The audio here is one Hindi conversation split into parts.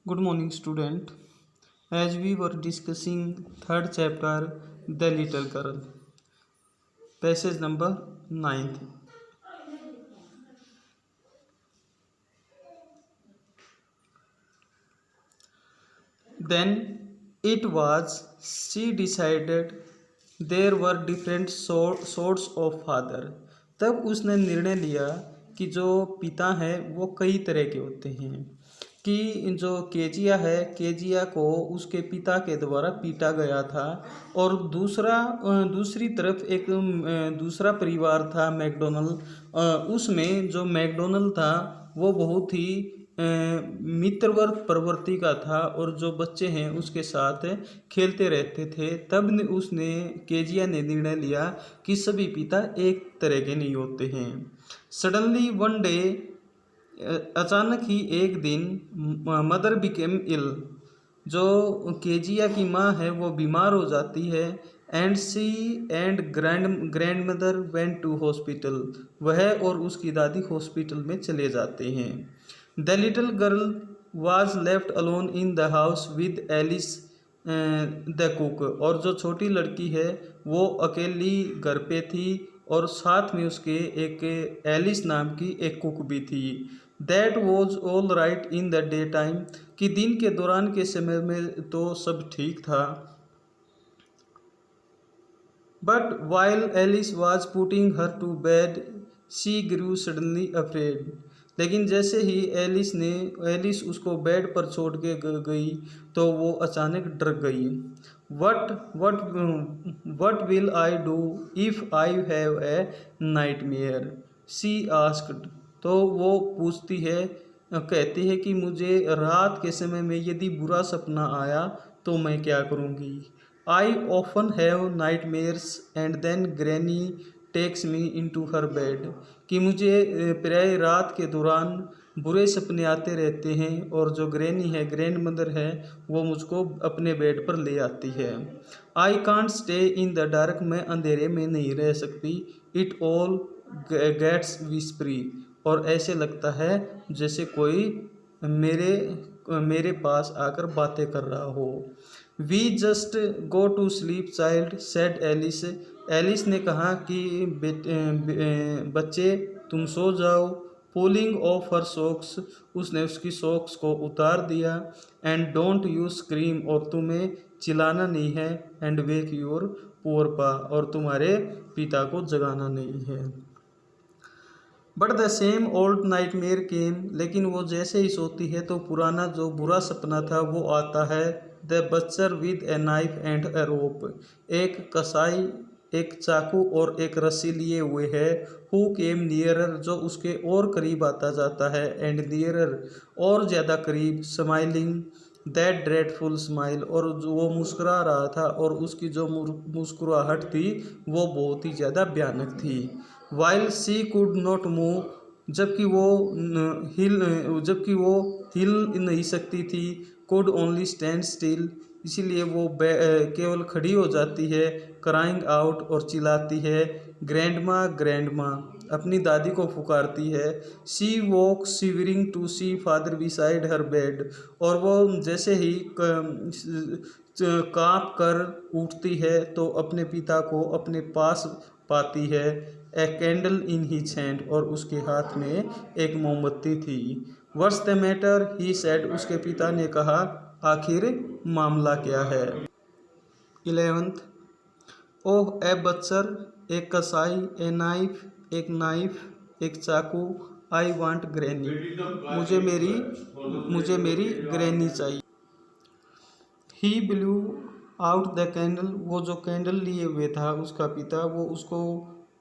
Good morning, student. As we were discussing third chapter, The Little Girl, passage number 9th. Then it was she decided there were different sorts of father. तब उसने निर्णय लिया कि जो पिता हैं वो कई तरह के होते हैं कि जो केजिया है केजिया को उसके पिता के द्वारा पीटा गया था और दूसरी तरफ एक दूसरा परिवार था मैकडोनल्ड। उसमें जो मैकडोनल्ड था वो बहुत ही मित्रवर्ग प्रवृत्ति का था और जो बच्चे हैं उसके साथ खेलते रहते थे। तब उसने केजिया ने निर्णय लिया कि सभी पिता एक तरह के नहीं होते हैं। सडनली वन डे, अचानक ही एक दिन, मदर बिकेम इल, जो केजिया की माँ है वो बीमार हो जाती है। And she and grand mother went to hospital, वह और उसकी दादी हॉस्पिटल में चले जाते हैं। The little girl was left alone in the house with Alice the cook, और जो छोटी लड़की है वो अकेली घर पे थी और साथ में उसके एक एलिस नाम की एक कुक भी थी। That was all right in the day time, कि दिन के दौरान के समय में तो सब ठीक था। But while Alice was putting her to bed she grew suddenly afraid, लेकिन जैसे ही एलिस उसको बेड पर छोड़ के गई तो वो अचानक डर गई। What what what will I do if I have a nightmare, she asked. तो वो पूछती है, कहती है कि मुझे रात के समय में यदि बुरा सपना आया तो मैं क्या करूँगी। I often have nightmares and then granny takes me into her bed, कि मुझे प्राय रात के दौरान बुरे सपने आते रहते हैं और जो ग्रैनी है, ग्रैंड मदर है, वो मुझको अपने बेड पर ले आती है। I can't stay in the dark, मैं अंधेरे में नहीं रह सकती। इट ऑल गेट्स विस्परी, और ऐसे लगता है जैसे कोई मेरे मेरे पास आकर बातें कर रहा हो। We just go to sleep child, said Alice. Alice ने कहा कि बच्चे तुम सो जाओ। पुलिंग ऑफ हर सॉक्स, उसने उसकी सॉक्स को उतार दिया। एंड डोंट यू स्क्रीम, और तुम्हें चिल्लाना नहीं है। एंड वेक योर पुअर पा, और तुम्हारे पिता को जगाना नहीं है। But the same old nightmare came, लेकिन वो जैसे ही सोती है तो पुराना जो बुरा सपना था वो आता है। The butcher with a knife and a rope, एक कसाई एक चाकू और एक रस्सी लिए हुए है। हु केम नियरर, जो उसके और करीब आता जाता है। एंड नियरर, और ज़्यादा करीब। स्माइलिंग दैट ड्रेडफुल स्माइल, और जो वो मुस्कुरा रहा था और उसकी जो मुस्कुराहट थी वो बहुत ही ज़्यादा भयानक थी। While she could not move, जबकि वो हिल नहीं सकती थी। कुड ओनली स्टैंड स्टिल, इसीलिए वो केवल खड़ी हो जाती है। क्राइंग आउट, और चिल्लाती है। ग्रैंडमा ग्रैंडमा, अपनी दादी को पुकारती है। She walk shivering to see father beside her bed, और वो जैसे ही कांप कर उठती है तो अपने पिता को अपने पास पाती है। A candle in his hand, और उसके हाथ में एक मोमबत्ती थी। What's the matter, he said, उसके पिता ने कहा, आखिर मामला क्या है। 11th। ओह ए बच्चर, एक कसाई, ए नाइफ एक नाइफ, एक चाकू। आई वांट ग्रैनी, मुझे मेरी ग्रैनी चाहिए। ही ब्लू आउट द कैंडल, वो जो कैंडल लिए हुए था उसका पिता, वो उसको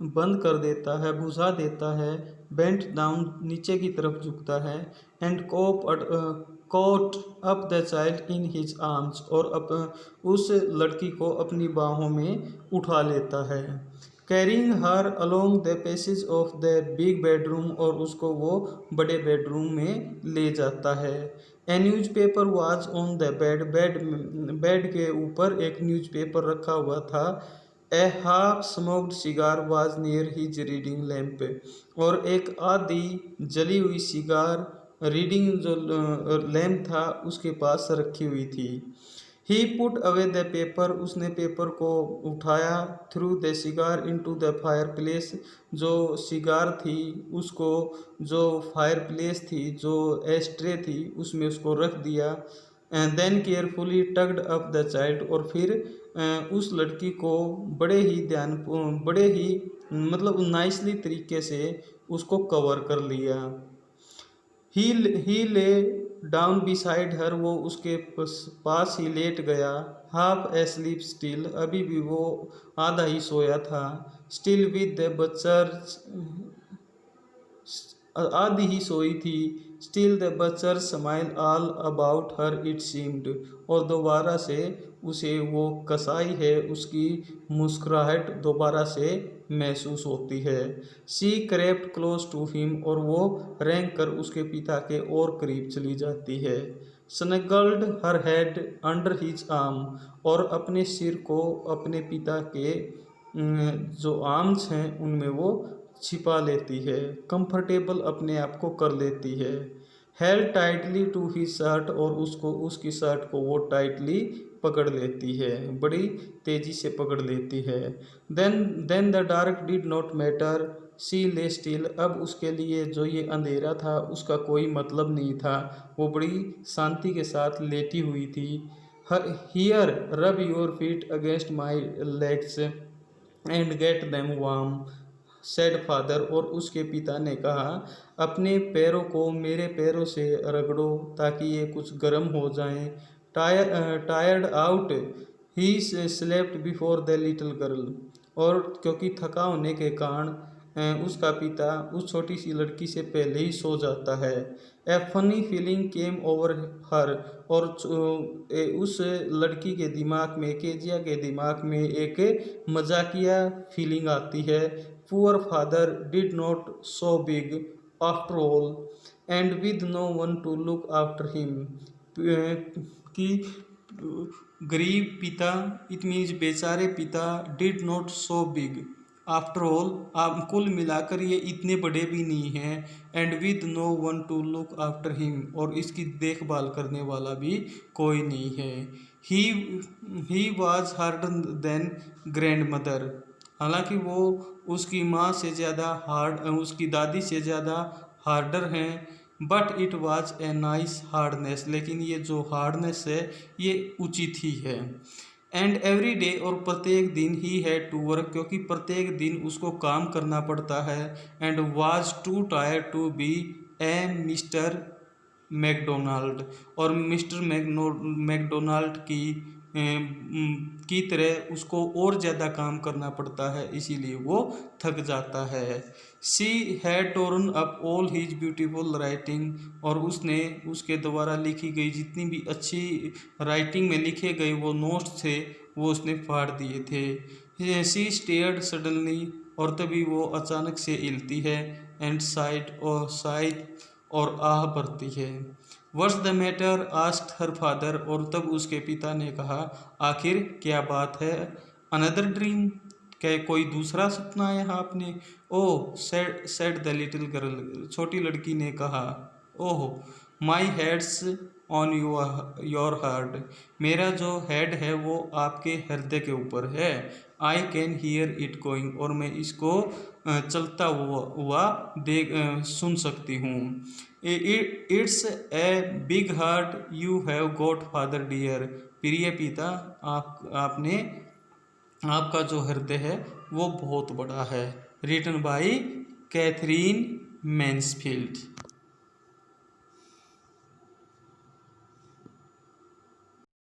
बंद कर देता है, बुझा देता है। बेंट डाउन, नीचे की तरफ झुकता है। And caught up the child in his arms, और उस लड़की को अपनी बाहों में उठा लेता है। Carrying her along the passage of the big bedroom, और उसको वो बड़े बेडरूम में ले जाता है। A newspaper was on the bed के ऊपर एक न्यूज़पेपर रखा हुआ था। A half smoked cigar was near his reading lamp, और एक आधी जली हुई सिगार रीडिंग जो लैम्प था उसके पास रखी हुई थी। ही पुट अवे द पेपर, उसने पेपर को उठाया। Through the cigar into the fire place, जो सिगार थी उसको, जो फायर प्लेस थी, जो एस्ट्रे थी उसमें उसको रख दिया। And then carefully tugged up the child, और फिर उस लड़की को बड़े ही मतलब नाइसली तरीके से उसको कवर कर लिया। ही ले डाउन बिसाइड हर, वो उसके पास ही लेट गया। हाफ एस्लीप स्टिल, अभी भी वो आधा ही सोया था। स्टिल विद द बच्चर, आधी ही सोई थी। Still the बच्चर smile all about her it seemed, और दोबारा से उसे वो कसाई है उसकी मुस्कुराहट दोबारा से महसूस होती है। She crept close to him, और वो रेंग कर उसके पिता के और करीब चली जाती है। स्नगल्ड हर हेड अंडर हिज आर्म, और अपने सिर को अपने पिता के जो आर्म्स हैं उनमें वो छिपा लेती है। कंफर्टेबल अपने आप को कर लेती है। Held tightly to he shirt, और उसको उसकी शर्ट को वो टाइटली पकड़ लेती है, बड़ी तेजी से पकड़ लेती है। Then the dark did not matter, she lay still, अब उसके लिए जो ये अंधेरा था उसका कोई मतलब नहीं था, वो बड़ी शांति के साथ लेटी हुई थी। Here rub your feet against my legs and get them warm, said father, और उसके पिता ने कहा अपने पैरों को मेरे पैरों से रगड़ो ताकि ये कुछ गर्म हो जाएं। Tired out he slept before the little girl, और क्योंकि थका होने के कारण उसका पिता उस छोटी सी लड़की से पहले ही सो जाता है। ए फनी फीलिंग केम ओवर हर, और उस लड़की के दिमाग में, केजिया के दिमाग में एक मजाकिया फीलिंग आती है। Poor father did not so big after all, and with no one to look after him, कि गरीब पिता, इट मीन्स बेचारे पिता, did not so big after all, आप कुल मिलाकर ये इतने बड़े भी नहीं हैं। And with no one to look after him, और इसकी देखभाल करने वाला भी कोई नहीं है। He was harder than grand mother, हालांकि वो उसकी माँ से ज़्यादा हार्ड, उसकी दादी से ज़्यादा हार्डर हैं। But it was a nice hardness, लेकिन ये जो हार्डनेस है ये उचित ही है। एंड एवरी डे, और प्रत्येक दिन ही हैड टू वर्क, क्योंकि प्रत्येक दिन उसको काम करना पड़ता है। And was too tired to be a mister McDonald, और मिस्टर मैकडोनाल्ड की तरह उसको और ज़्यादा काम करना पड़ता है, इसीलिए वो थक जाता है। She had Torrent up all his beautiful writing, और उसने उसके द्वारा लिखी गई जितनी भी अच्छी राइटिंग में लिखे गए वो नोट्स थे वो उसने फाड़ दिए थे। शी स्टेयर्ड सडनली, और तभी वो अचानक से हिलती है। एंड साइड और आह भरती है। What's the matter asked her father, और तब उसके पिता ने कहा आखिर क्या बात है। अनदर ड्रीम, क्या कोई दूसरा सपना आया आपने। ओह सेड द लिटिल गर्ल, छोटी लड़की ने कहा। ओह माई हेड्स ऑन योर हार्ट, मेरा जो हेड है वो आपके हृदय के ऊपर है। I can hear it going, और मैं इसको चलता हुआ सुन सकती हूँ। It's a big heart you have got father dear, प्रिय पिता, आपका जो हृदय है वो बहुत बड़ा है। Written by Katherine Mansfield.